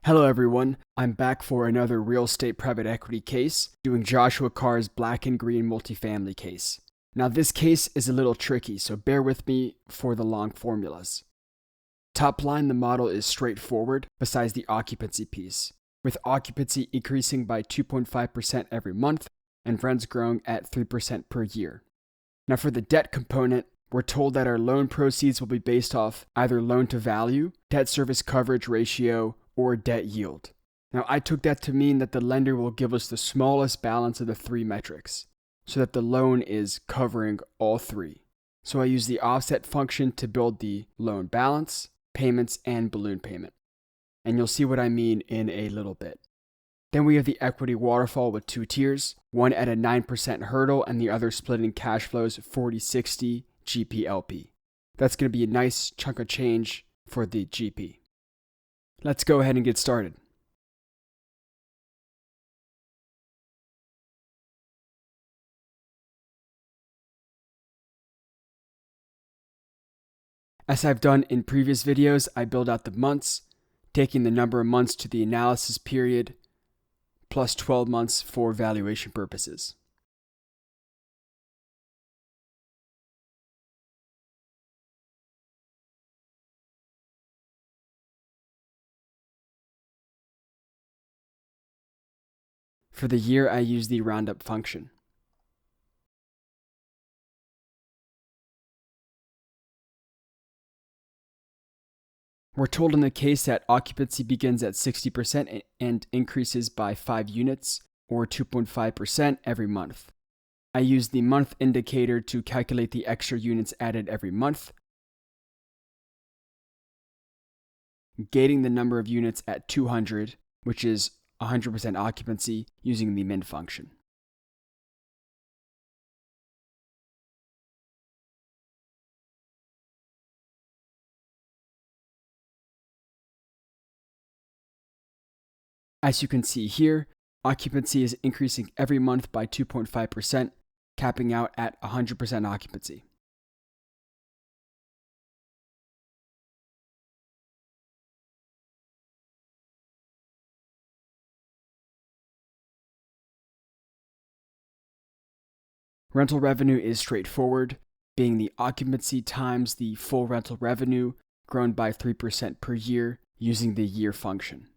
Hello everyone, I'm back for another real estate private equity case, doing Joshua Carr's black and green multifamily case. Now this case is a little tricky, so bear with me for the long formulas. Top line, the model is straightforward besides the occupancy piece, with occupancy increasing by 2.5% every month and rents growing at 3% per year. Now for the debt component, we're told that our loan proceeds will be based off either loan to value, debt service coverage ratio, or debt yield. Now I took that to mean that the lender will give us the smallest balance of the three metrics, so that the loan is covering all three. So I use the offset function to build the loan balance, payments, and balloon payment. And you'll see what I mean in a little bit. Then we have the equity waterfall with two tiers, one at a 9% hurdle and the other splitting cash flows 40/60 GPLP. That's going to be a nice chunk of change for the GP. Let's go ahead and get started. As I've done in previous videos, I build out the months, taking the number of months to the analysis period, plus 12 months for valuation purposes. For the year, I use the roundup function. We're told in the case that occupancy begins at 60% and increases by 5 units, or 2.5% every month. I use the month indicator to calculate the extra units added every month, gating the number of units at 200, which is 100% occupancy, using the min function. As you can see here, occupancy is increasing every month by 2.5%, capping out at 100% occupancy. Rental revenue is straightforward, being the occupancy times the full rental revenue, grown by 3% per year using the year function.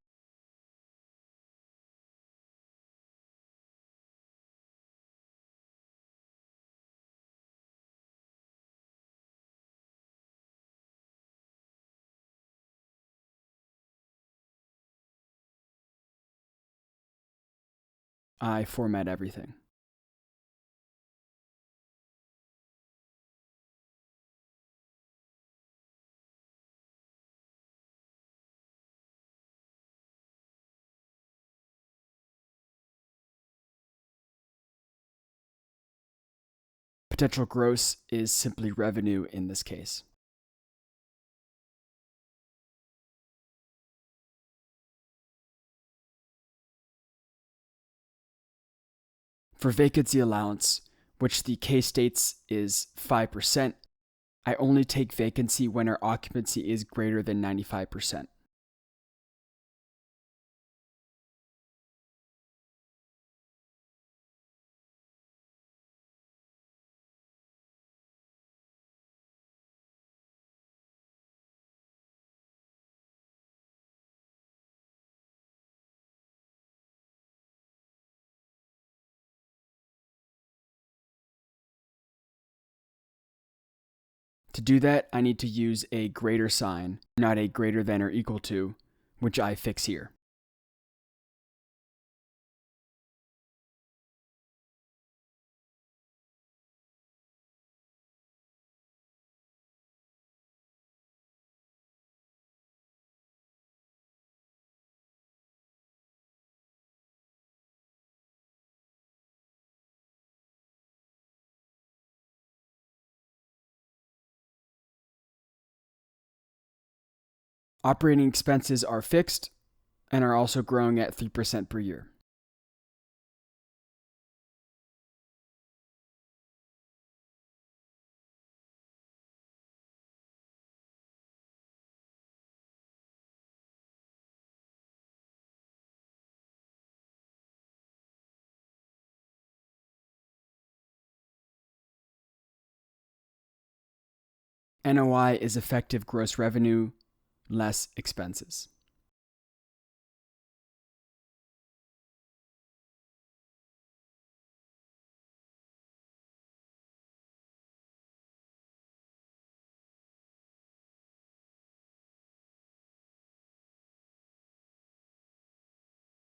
I format everything. Potential gross is simply revenue in this case. For vacancy allowance, which the case states is 5%, I only take vacancy when our occupancy is greater than 95%. To do that, I need to use a greater sign, not a greater than or equal to, which I fix here. Operating expenses are fixed and are also growing at 3% per year. NOI is effective gross revenue less expenses.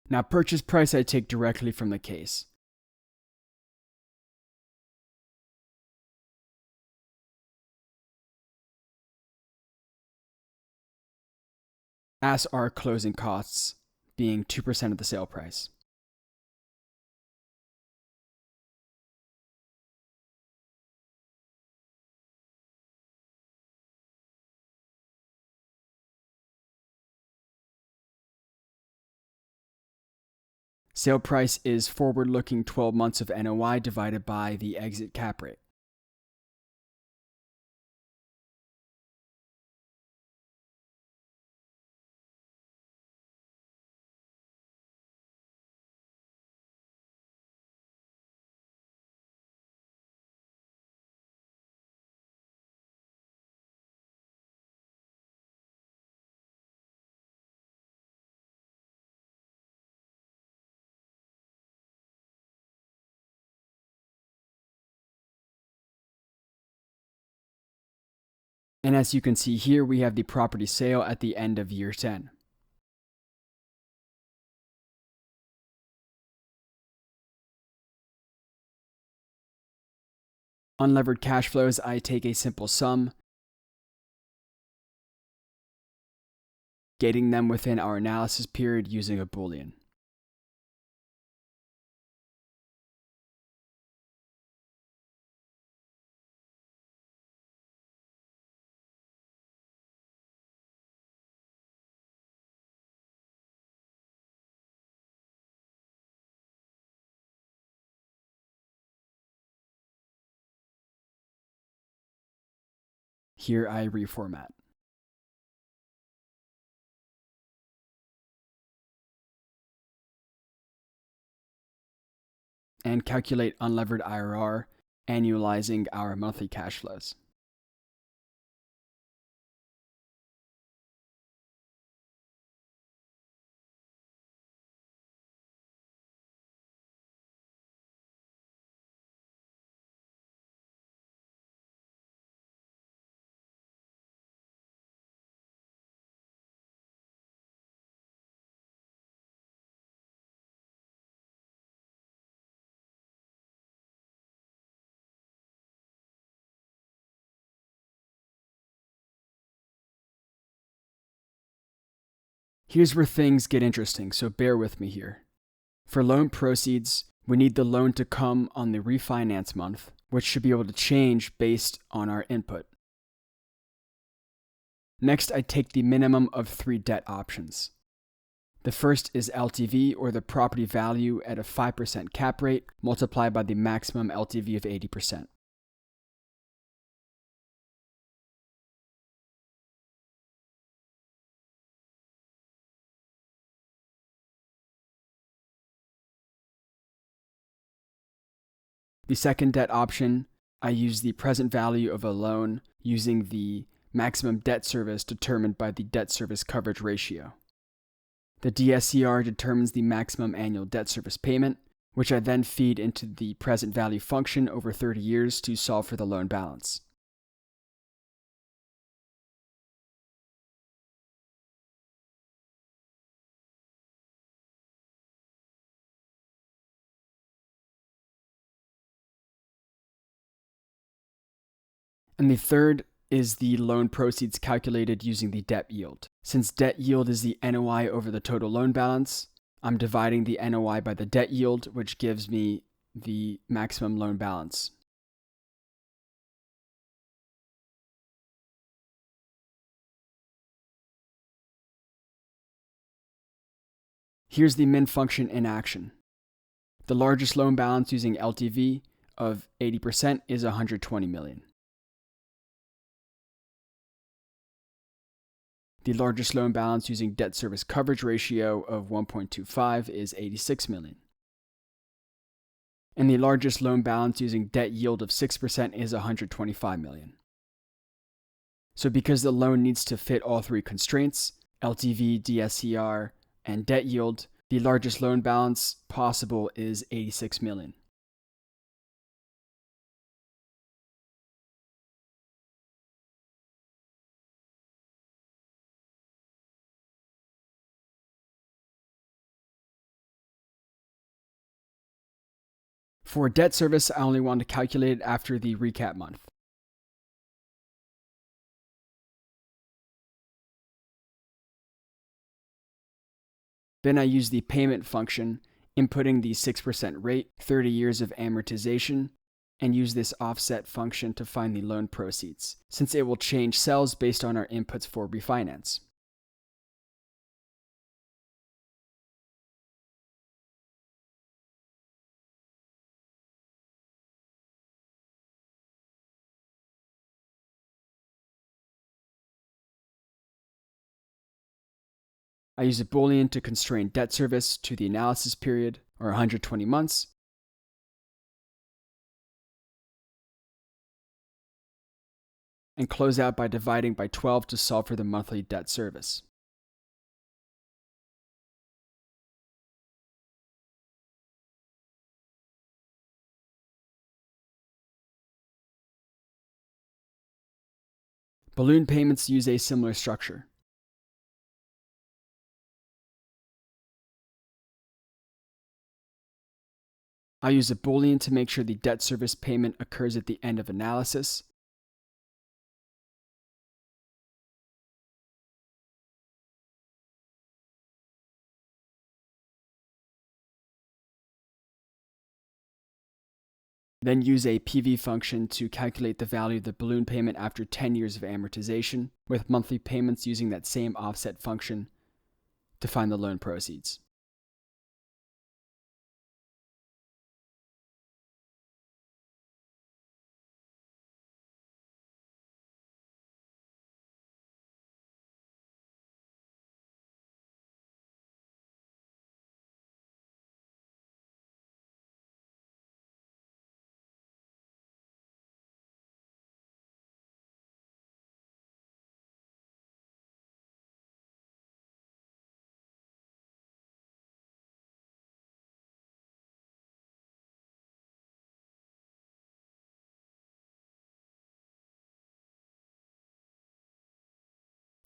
Now, purchase price I take directly from the case. As are closing costs, being 2% of the sale price. Sale price is forward-looking 12 months of NOI divided by the exit cap rate. And as you can see here, we have the property sale at the end of year 10. Unlevered cash flows, I take a simple sum, getting them within our analysis period using a Boolean. Here I reformat. And calculate unlevered IRR, annualizing our monthly cash flows. Here's where things get interesting, so bear with me here. For loan proceeds, we need the loan to come on the refinance month, which should be able to change based on our input. Next, I take the minimum of 3 debt options. The first is LTV, or the property value at a 5% cap rate, multiplied by the maximum LTV of 80%. The second debt option, I use the present value of a loan using the maximum debt service determined by the debt service coverage ratio. The DSCR determines the maximum annual debt service payment, which I then feed into the present value function over 30 years to solve for the loan balance. And the third is the loan proceeds calculated using the debt yield. Since debt yield is the NOI over the total loan balance, I'm dividing the NOI by the debt yield, which gives me the maximum loan balance. Here's the min function in action. The largest loan balance using LTV of 80% is $120 million. The largest loan balance using debt service coverage ratio of 1.25 is $86 million. And the largest loan balance using debt yield of 6% is $125 million. So because the loan needs to fit all three constraints, LTV, DSCR, and debt yield, the largest loan balance possible is $86 million. For debt service, I only want to calculate it after the recap month. Then I use the payment function, inputting the 6% rate, 30 years of amortization, and use this offset function to find the loan proceeds, since it will change cells based on our inputs for refinance. I use a Boolean to constrain debt service to the analysis period, or 120 months, and close out by dividing by 12 to solve for the monthly debt service. Balloon payments use a similar structure. I use a Boolean to make sure the debt service payment occurs at the end of analysis, then use a PV function to calculate the value of the balloon payment after 10 years of amortization, with monthly payments using that same offset function to find the loan proceeds.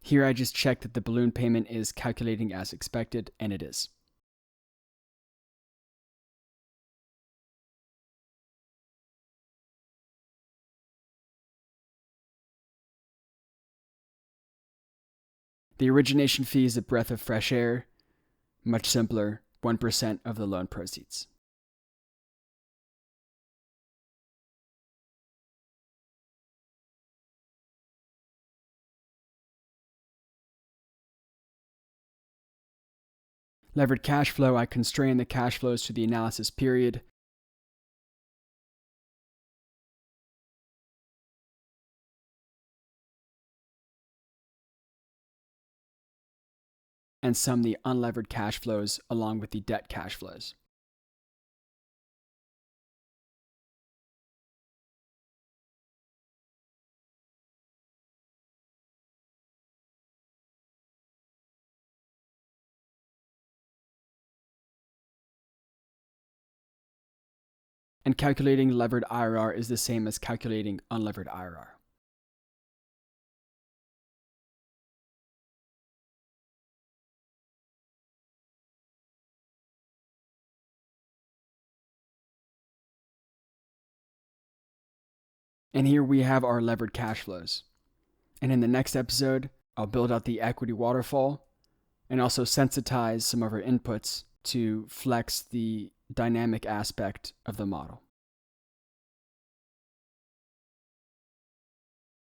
Here I just check that the balloon payment is calculating as expected, and it is. The origination fee is a breath of fresh air, much simpler, 1% of the loan proceeds. Levered cash flow, I constrain the cash flows to the analysis period, and sum the unlevered cash flows along with the debt cash flows. And calculating levered IRR is the same as calculating unlevered IRR. And here we have our levered cash flows. And in the next episode, I'll build out the equity waterfall and also sensitize some of our inputs to flex the dynamic aspect of the model.